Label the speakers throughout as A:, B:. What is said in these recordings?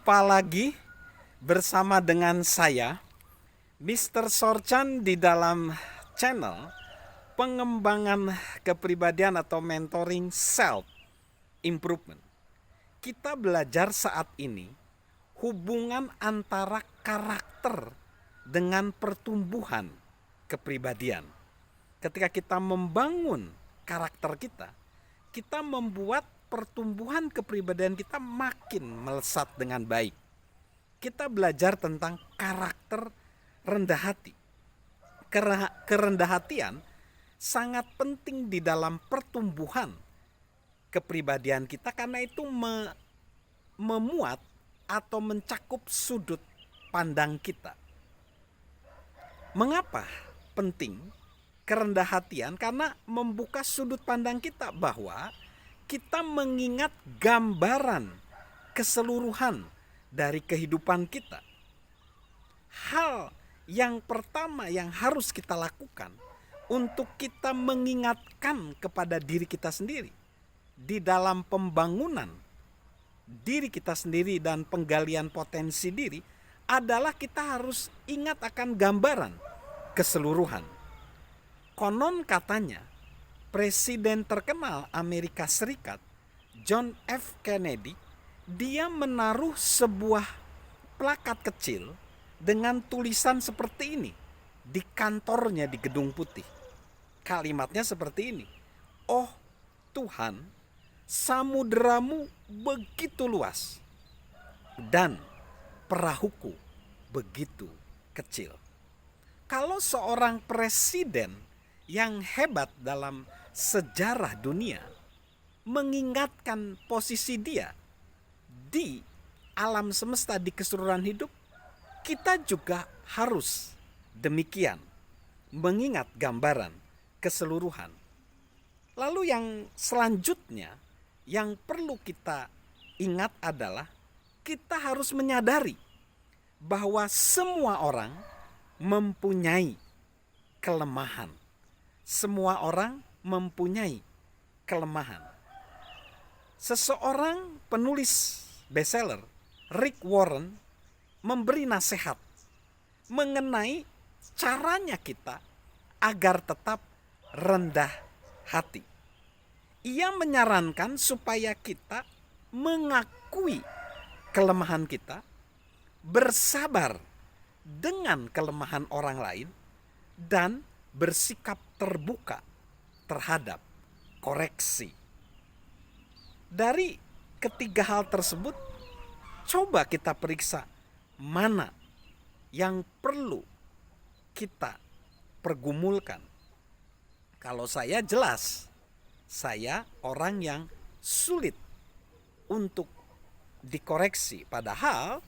A: Jumpa lagi bersama dengan saya, Mr. Sorchan, di dalam channel pengembangan kepribadian atau mentoring self improvement. Kita belajar saat ini hubungan antara karakter dengan pertumbuhan kepribadian. Ketika kita membangun karakter kita membuat pertumbuhan kepribadian kita makin melesat dengan baik. Kita belajar tentang karakter rendah hati. Kerendah hatian sangat penting di dalam pertumbuhan kepribadian kita karena itu memuat atau mencakup sudut pandang kita. Mengapa penting kerendah hatian? Karena membuka sudut pandang kita bahwa kita mengingat gambaran keseluruhan dari kehidupan kita. Hal yang pertama yang harus kita lakukan untuk kita mengingatkan kepada diri kita sendiri di dalam pembangunan diri kita sendiri dan penggalian potensi diri adalah kita harus ingat akan gambaran keseluruhan. Konon katanya Presiden terkenal Amerika Serikat, John F. Kennedy, dia menaruh sebuah plakat kecil dengan tulisan seperti ini di kantornya di Gedung Putih. Kalimatnya seperti ini: "Oh Tuhan, samudramu begitu luas dan perahuku begitu kecil." Kalau seorang presiden yang hebat dalam sejarah dunia mengingatkan posisi dia di alam semesta, di keseluruhan hidup, kita juga harus demikian mengingat gambaran keseluruhan. Lalu yang selanjutnya yang perlu kita ingat adalah kita harus menyadari bahwa semua orang mempunyai kelemahan. Semua orang mempunyai kelemahan. Seseorang penulis bestseller, Rick Warren, memberi nasihat mengenai caranya kita agar tetap rendah hati. Ia menyarankan supaya kita mengakui kelemahan kita, bersabar dengan kelemahan orang lain, dan bersikap terbuka terhadap koreksi. Dari ketiga hal tersebut, coba kita periksa mana yang perlu kita pergumulkan. Kalau saya jelas, saya orang yang sulit untuk dikoreksi. Padahal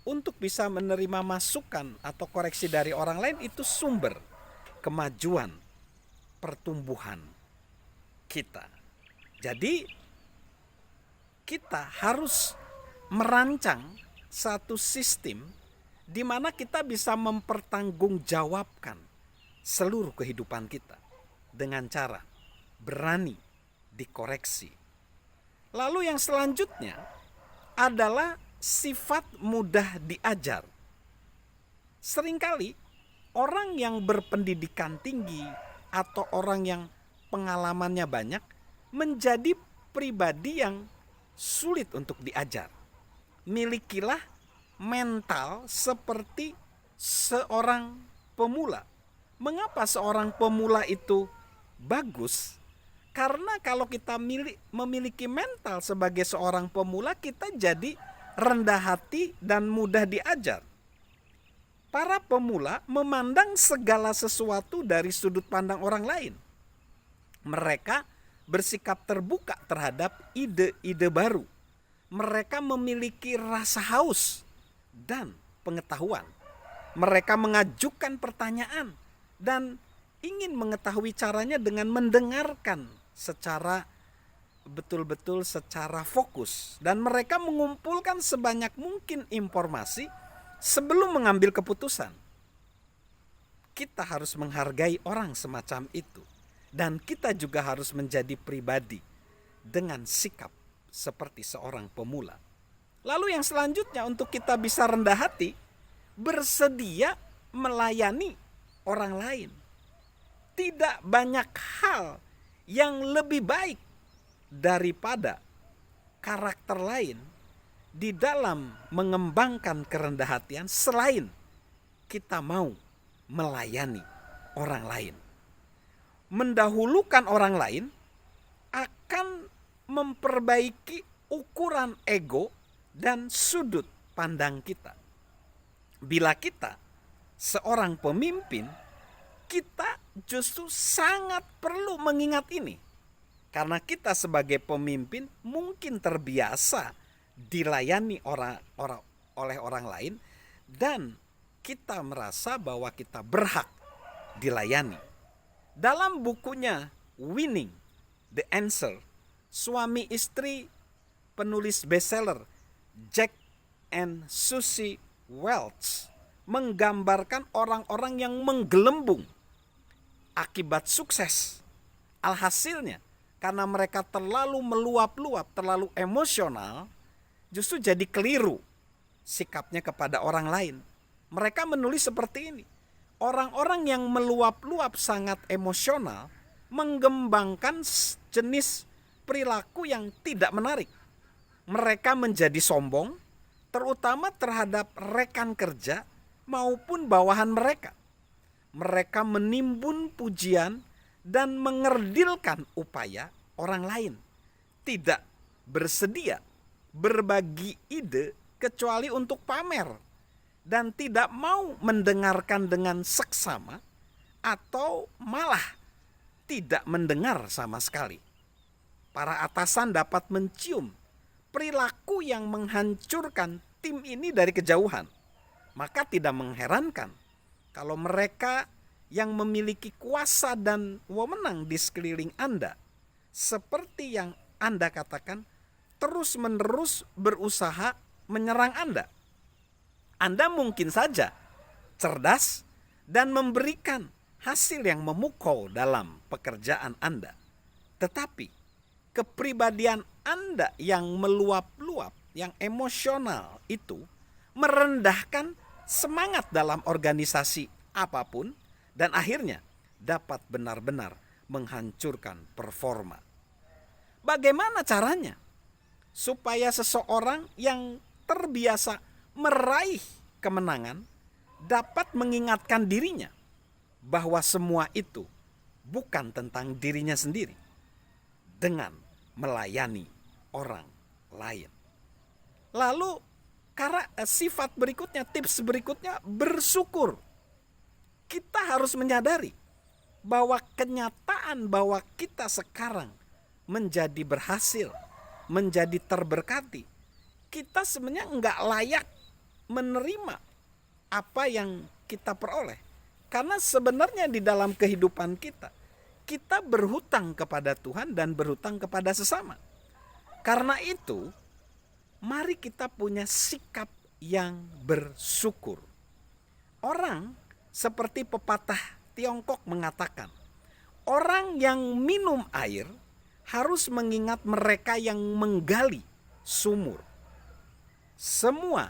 A: untuk bisa menerima masukan atau koreksi dari orang lain itu sumber kemajuan pertumbuhan kita. Jadi kita harus merancang satu sistem di mana kita bisa mempertanggungjawabkan seluruh kehidupan kita dengan cara berani dikoreksi. Lalu yang selanjutnya adalah sifat mudah diajar. Seringkali orang yang berpendidikan tinggi atau orang yang pengalamannya banyak menjadi pribadi yang sulit untuk diajar. Milikilah mental seperti seorang pemula. Mengapa seorang pemula itu bagus? Karena kalau kita memiliki mental sebagai seorang pemula, kita jadi rendah hati dan mudah diajar. Para pemula memandang segala sesuatu dari sudut pandang orang lain. Mereka bersikap terbuka terhadap ide-ide baru. Mereka memiliki rasa haus dan pengetahuan. Mereka mengajukan pertanyaan dan ingin mengetahui caranya dengan mendengarkan secara betul-betul secara fokus, dan mereka mengumpulkan sebanyak mungkin informasi sebelum mengambil keputusan. Kita harus menghargai orang semacam itu, dan kita juga harus menjadi pribadi dengan sikap seperti seorang pemula. Lalu yang selanjutnya, untuk kita bisa rendah hati, bersedia melayani orang lain. Tidak banyak hal yang lebih baik daripada karakter lain di dalam mengembangkan kerendahan hatian selain kita mau melayani orang lain. Mendahulukan orang lain akan memperbaiki ukuran ego dan sudut pandang kita. Bila kita seorang pemimpin, kita justru sangat perlu mengingat ini. Karena kita sebagai pemimpin mungkin terbiasa dilayani oleh orang lain, dan kita merasa bahwa kita berhak dilayani. Dalam bukunya Winning the Answer, suami istri penulis bestseller Jack and Susie Welch menggambarkan orang-orang yang menggelembung akibat sukses. Alhasilnya, karena mereka terlalu meluap-luap, terlalu emosional, justru jadi keliru sikapnya kepada orang lain. Mereka menulis seperti ini: orang-orang yang meluap-luap sangat emosional mengembangkan jenis perilaku yang tidak menarik. Mereka menjadi sombong, terutama terhadap rekan kerja maupun bawahan mereka. Mereka menimbun pujian dan mengerdilkan upaya orang lain. Tidak bersedia berbagi ide kecuali untuk pamer, dan tidak mau mendengarkan dengan seksama atau malah tidak mendengar sama sekali. Para atasan dapat mencium perilaku yang menghancurkan tim ini dari kejauhan. Maka tidak mengherankan kalau mereka yang memiliki kuasa dan wewenang di sekeliling Anda, seperti yang Anda katakan, terus-menerus berusaha menyerang Anda. Anda mungkin saja cerdas dan memberikan hasil yang memukau dalam pekerjaan Anda. Tetapi kepribadian Anda yang meluap-luap, yang emosional itu merendahkan semangat dalam organisasi apapun, dan akhirnya dapat benar-benar menghancurkan performa. Bagaimana caranya supaya seseorang yang terbiasa meraih kemenangan dapat mengingatkan dirinya bahwa semua itu bukan tentang dirinya sendiri, dengan melayani orang lain? Lalu sifat berikutnya, tips berikutnya, bersyukur. Kita harus menyadari bahwa kenyataan bahwa kita sekarang menjadi berhasil, menjadi terberkati, kita sebenarnya enggak layak menerima apa yang kita peroleh. Karena sebenarnya di dalam kehidupan kita, kita berhutang kepada Tuhan dan berhutang kepada sesama. Karena itu, mari kita punya sikap yang bersyukur. Orang seperti pepatah Tiongkok mengatakan, orang yang minum air harus mengingat mereka yang menggali sumur. Semua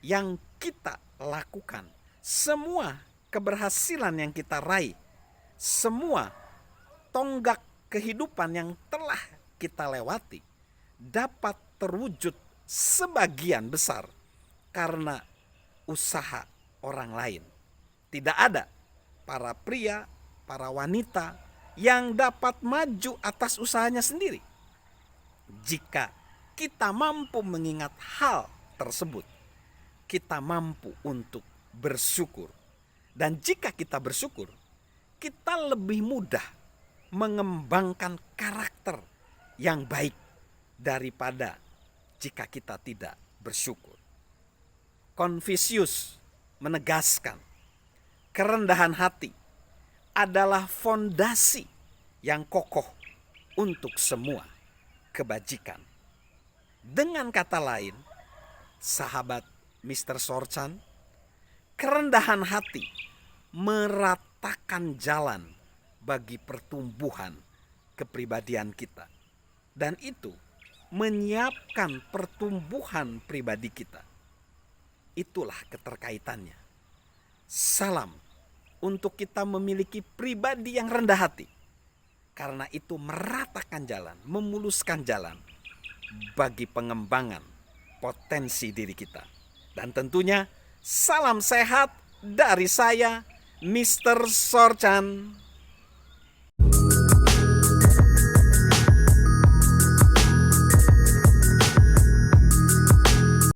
A: yang kita lakukan, semua keberhasilan yang kita raih, semua tonggak kehidupan yang telah kita lewati dapat terwujud sebagian besar karena usaha orang lain. Tidak ada para pria, para wanita yang dapat maju atas usahanya sendiri. Jika kita mampu mengingat hal tersebut, kita mampu untuk bersyukur. Dan jika kita bersyukur, kita lebih mudah mengembangkan karakter yang baik daripada jika kita tidak bersyukur. Confucius menegaskan, kerendahan hati adalah fondasi yang kokoh untuk semua kebajikan. Dengan kata lain, sahabat Mr. Sorchan, kerendahan hati meratakan jalan bagi pertumbuhan kepribadian kita. Dan itu menyiapkan pertumbuhan pribadi kita. Itulah keterkaitannya. Salam untuk kita memiliki pribadi yang rendah hati. Karena itu meratakan jalan, memuluskan jalan bagi pengembangan potensi diri kita. Dan tentunya salam sehat dari saya, Mr. Sorchan.